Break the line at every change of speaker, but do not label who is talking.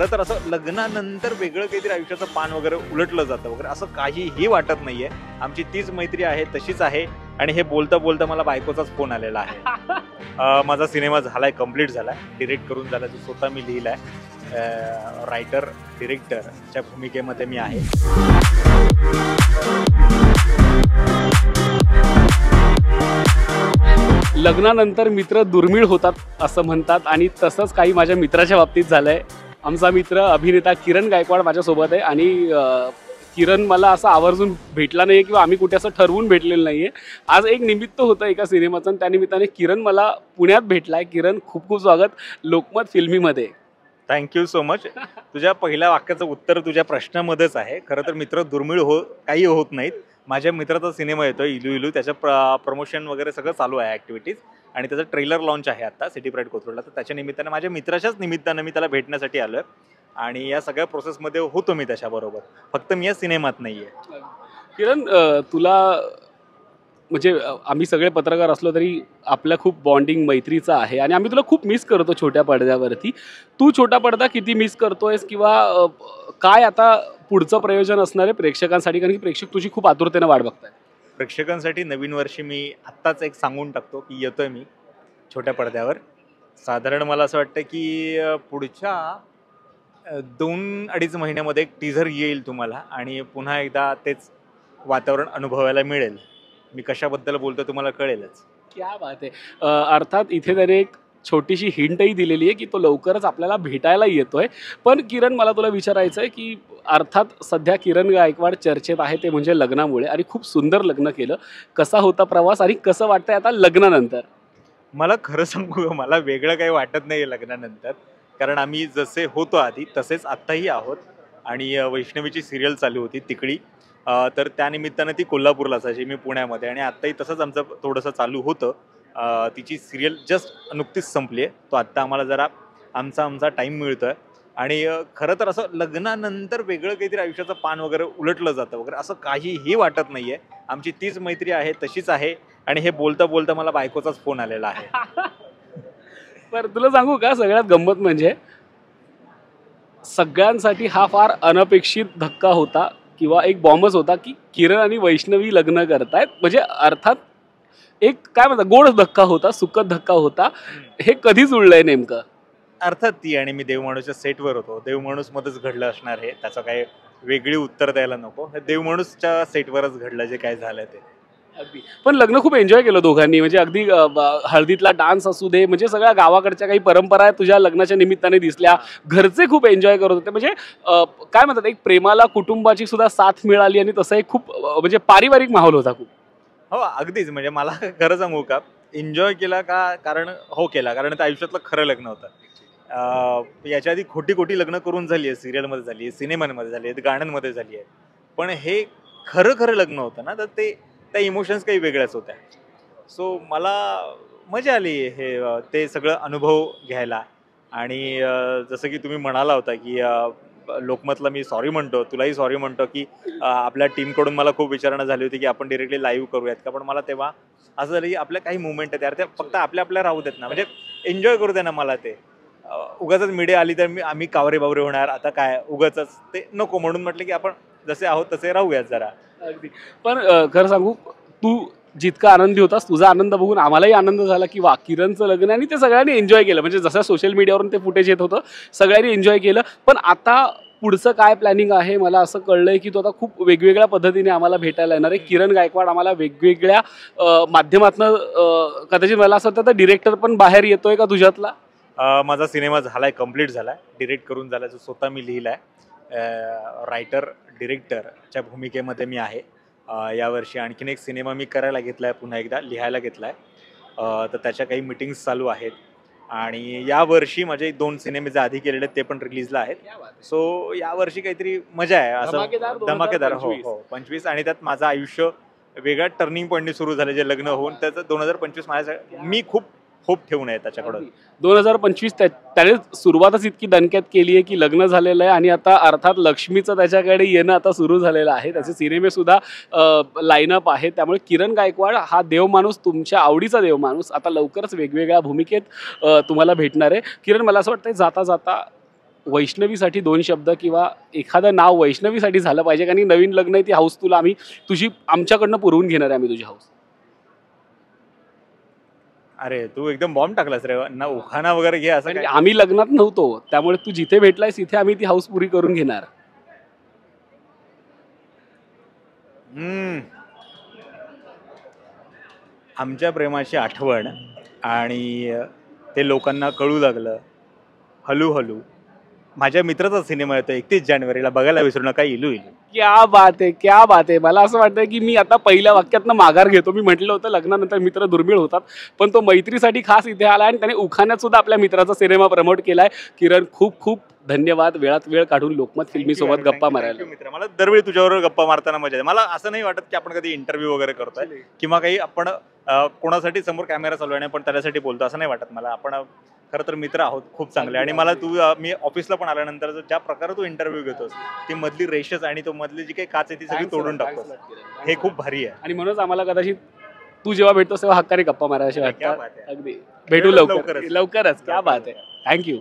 खरं तर असं लग्नानंतर वेगळं काहीतरी आयुष्याचं पान वगैरे उलटलं जातं वगैरे असं काहीही वाटत नाहीये. आमची तीच मैत्री आहे, तशीच आहे. आणि हे बोलता बोलता मला बायकोचाच फोन आलेला आहे. माझा सिनेमा झालाय, कम्प्लीट झालाय, डिरेक्ट करून झालाय, तो स्वतः मी लिहिलाय. रायटर डिरेक्टरच्या भूमिकेमध्ये मी आहे.
लग्नानंतर मित्र दुर्मिळ होतात असं म्हणतात आणि तसंच काही माझ्या मित्राच्या बाबतीत झालंय. आमचा मित्र अभिनेता किरण गायकवाड माझ्यासोबत आहे आणि किरण मला असं आवर्जून भेटला नाही किंवा आम्ही कुठे असं ठरवून भेटलेलं नाही आहे. आज एक निमित्त होतं एका सिनेमाचं आणि त्या निमित्ताने किरण मला पुण्यात भेटला आहे. किरण, खूप खूप स्वागत लोकमत फिल्मीमध्ये.
Thank you so much. तुझ्या पहिल्या वाक्याचं उत्तर तुझ्या प्रश्नामध्येच आहे. खरं तर मित्र दुर्मिळ काही होत नाहीत. माझ्या मित्राचा सिनेमा येतोय इलू इलू, त्याचं प्रमोशन वगैरे सगळं चालू आहे, ॲक्टिव्हिटीज, आणि त्याचं ट्रेलर लॉन्च आहे आता सिटी प्राईड कोथरूडला. तर त्याच्या निमित्तानं, माझ्या मित्राच्याच निमित्तानं मी त्याला भेटण्यासाठी आलो आहे आणि या सगळ्या प्रोसेसमध्ये होतो मी त्याच्याबरोबर. फक्त मी या सिनेमात नाही आहे.
किरण, तुला म्हणजे आम्ही सगळे पत्रकार असलो तरी आपल्या खूप बॉन्डिंग मैत्रीचं आहे आणि आम्ही तुला खूप मिस करतो छोट्या पडद्यावरती. तू छोटा पडदा किती मिस करतोयस किंवा काय आता पुढचं प्रयोजन असणार आहे प्रेक्षकांसाठी, कारण की प्रेक्षक तुझी खूप आतुरतेनं वाट बघताय?
प्रेक्षकांसाठी नवीन वर्षी मी आत्ताच एक सांगून टाकतो की येतोय मी छोट्या पडद्यावर. साधारण मला असं वाटतं की पुढच्या 2-2.5 महिन्यामध्ये एक टीझर येईल तुम्हाला आणि पुन्हा एकदा तेच वातावरण अनुभवायला मिळेल. मी कशाबद्दल बोलतो तुम्हाला कळेलच.
क्या बात आहे. अर्थात इथे त्याने एक छोटीशी हिंटही दिलेली आहे की तो लवकरच आपल्याला भेटायला येतोय. पण किरण, मला तुला विचारायचं आहे की अर्थात सध्या किरण गायकवाड चर्चेत आहे, ते म्हणजे लग्नामुळे, आणि खूप सुंदर लग्न केलं. कसा होता प्रवास आणि कसं वाटतंय आता लग्नानंतर?
मला खरं सांगू, मला वेगळं काही वाटत नाही लग्नानंतर, कारण आम्ही जसे होतो आधी तसेच आत्ताही आहोत. आणि वैष्णवीची सिरियल चालू होती तिकडी, तर त्यानिमित्तानं ती कोल्हापूरला असायची, मी पुण्यामध्ये, आणि आत्ताही तसंच आमचं थोडंसं चालू होतं. तिची सिरियल जस्ट नुकतीच संपली आहे, तो आत्ता आम्हाला जरा आमचा टाईम मिळतो आहे. आणि खरं तर असं लग्नानंतर वेगळं काहीतरी आयुष्याचं पान वगैरे उलटलं जातं वगैरे असं काहीही वाटत नाही आहे. आमची तीच मैत्री आहे, तशीच आहे. आणि हे बोलता बोलता मला बायकोचाच फोन आलेला आहे.
पण तुला सांगू का, सगळ्यात गंमत म्हणजे सगळ्यांसाठी हा फार अनपेक्षित धक्का होता किंवा एक बॉम्बच होता की किरण आणि वैष्णवी लग्न करतायत. म्हणजे अर्थात एक काय म्हणतात, गोड धक्का होता, सुखद धक्का होता. हे कधी जुळलंय नेमकं?
अर्थात ती आणि मी देवमाणूसच्या सेटवर होतो. देवमाणूसमध्येच घडलं असणार हे, त्याचं काही वेगळी उत्तर द्यायला नको. हे देवमाणूसच्या सेटवरच घडलं जे काय झालं ते.
अगदी. पण लग्न खूप एन्जॉय केलं दोघांनी, म्हणजे अगदी हळदीतला डान्स असू दे, म्हणजे सगळ्या गावाकडच्या काही परंपरा तुझ्या लग्नाच्या निमित्ताने दिसल्या. घरचे खूप एन्जॉय करत होते. म्हणजे काय म्हणतात, एक प्रेमाला कुटुंबाची सुद्धा साथ मिळाली आणि तसं एक खूप म्हणजे पारिवारिक माहोल होता खूप.
हो, अगदीच. म्हणजे मला खरं सांगू का, एन्जॉय केला का, कारण केला, कारण ते आयुष्यातलं खरं लग्न होतं. याच्या आधी खोटी लग्न करून झाली आहे, सिरियलमध्ये झाली आहे, सिनेमांमध्ये झाली आहेत, गाण्यांमध्ये झाली आहे. पण हे खरं लग्न होतं ना, तर त्या इमोशन्स काही वेगळ्याच होत्या. सो मला मजा आली ते सगळं अनुभव घ्यायला. आणि जसं की तुम्ही म्हणाला होता की लोकमतला मी सॉरी म्हणतो, तुलाही सॉरी म्हणतो की आपल्या टीमकडून मला खूप विचारणा झाली होती की आपण डिरेक्टली लाईव्ह करूयात का. पण मला तेव्हा असं झालं की आपल्या काही मुवमेंट आहेत यार, त्या फक्त आपल्या राहू देत ना, म्हणजे एन्जॉय करू दे ना मला. ते उगाचच मीडिया आली तर आम्ही कावरे बावरे होणार, आता काय उगाचच ते नको, म्हणून म्हटलं की आपण जसे आहोत तसे राहूयात जरा.
अगदी. पण खरं सांगू, तू जितका आनंदी होतास, तुझा आनंद बघून आम्हालाही आनंद झाला की वा, किरणचं लग्न, आणि ते सगळ्यांनी एन्जॉय केलं. म्हणजे जसं सोशल मीडियावरून ते फुटेज येत होतं, सगळ्यांनी एन्जॉय केलं. पण आता पुढचं काय प्लॅनिंग आहे? मला असं कळलंय की तो आता खूप वेगवेगळ्या पद्धतीने आम्हाला भेटायला येणार आहे. किरण गायकवाड आम्हाला वेगवेगळ्या माध्यमातून, कदाचित मला असं वाटतं डिरेक्टर पण बाहेर येतोय का तुझ्यातला?
माझा सिनेमा झालाय, कम्प्लीट झालाय, डिरेक्ट करून झालाय, जो स्वतः मी लिहिलाय. रायटर डिरेक्टरच्या भूमिकेमध्ये मी आहे. यावर्षी आणखीन एक सिनेमा मी करायला घेतलाय, पुन्हा एकदा लिहायला घेतलाय. तर त्याच्या काही मीटिंग्स चालू आहेत. आणि यावर्षी माझे 2 सिनेमे जे आधी केलेले ते पण रिलीजला आहेत. सो यावर्षी काहीतरी मजा आहे, असं धमाकेदार. हो 25. आणि त्यात माझं आयुष्य वेगळ्या टर्निंग पॉईंटने सुरू झालं, जे लग्न होऊन त्याचं 2025 माझ्या, मी खूप होप ठेवून आहे त्याच्याकडून.
2025 त्याने सुरुवातच इतकी दणक्यात केली आहे की लग्न झालेलं आहे आणि आता अर्थात लक्ष्मीचं त्याच्याकडे येणं आता सुरू झालेलं आहे. त्याचे सिनेमे सुद्धा लाईनअप आहे. त्यामुळे किरण गायकवाड हा देवमाणूस, तुमच्या आवडीचा देवमाणूस, आता लवकरच वेगवेगळ्या भूमिकेत तुम्हाला भेटणार आहे. किरण, मला असं वाटतं जाता जाता वैष्णवीसाठी 2 शब्द किंवा एखादं नाव वैष्णवीसाठी झालं पाहिजे, कारण नवीन लग्न आहे, ती हाऊस तुला आम्ही तुझी आमच्याकडनं पुरवून घेणार आहे आम्ही तुझी हाऊस.
अरे तू एकदम बॉम्ब टाकलास रे ना, उखाणा वगैरे घे असं
कारण
काय.
की आम्ही लग्नात नव्हतो, त्यामुळे तू जिथे भेटलायस तिथे आम्ही ती हाऊस पुरी करून घेणार.
हम्म. आमच्या प्रेमाची आठवण आणि ते लोकांना कळू लागलं हळूहळू. माझ्या मित्राचा सिनेमा येतो 31 जानेवारीला, बघायला विसरू नका. इलू इलू.
क्या बात आहे, क्या बात आहे. मला असं वाटतं की मी आता पहिल्या वाक्यातनं माघार घेतो. मी म्हटलं होतं लग्नानंतर मित्र दुर्मिळ होतात, पण तो मैत्रीसाठी खास इथे आला आणि त्याने उखाण्यात सुद्धा आपल्या मित्राचा सिनेमा प्रमोट केलाय. किरण, खूप खूप धन्यवाद वेळात वेळ काढून लोकमत फिल्मी सोबत गप्पा मारायला.
मित्र, मला दरवेळी तुझ्याबरोबर गप्पा मारताना मजा येते. मला असं नाही वाटत की आपण कधी इंटरव्ह्यू वगैरे करतोय किंवा काही आपण कोणासाठी समोर कॅमेरा चालू आहे आणि आपण त्याच्यासाठी बोलतो असं नाही वाटत मला. आपण खरं तर मित्र आहोत खूप चांगले. आणि मला तू मी ऑफिसला पण आल्यानंतर ज्या प्रकारे तू इंटरव्ह्यू घेतोस, ती मधली रेषच आणि तो मधली जी काही काच आहे ती सगळी तोडून टाकतोस, हे खूप भारी आहे.
आणि म्हणूनच आम्हाला कदाचित तू जेव्हा भेटतोस तेव्हा हक्काने गप्पा मारायला
क्या
वाटतं.
बात आहे.
अगदी भेटू लवकरच. क्या बात आहे. थँक्यू.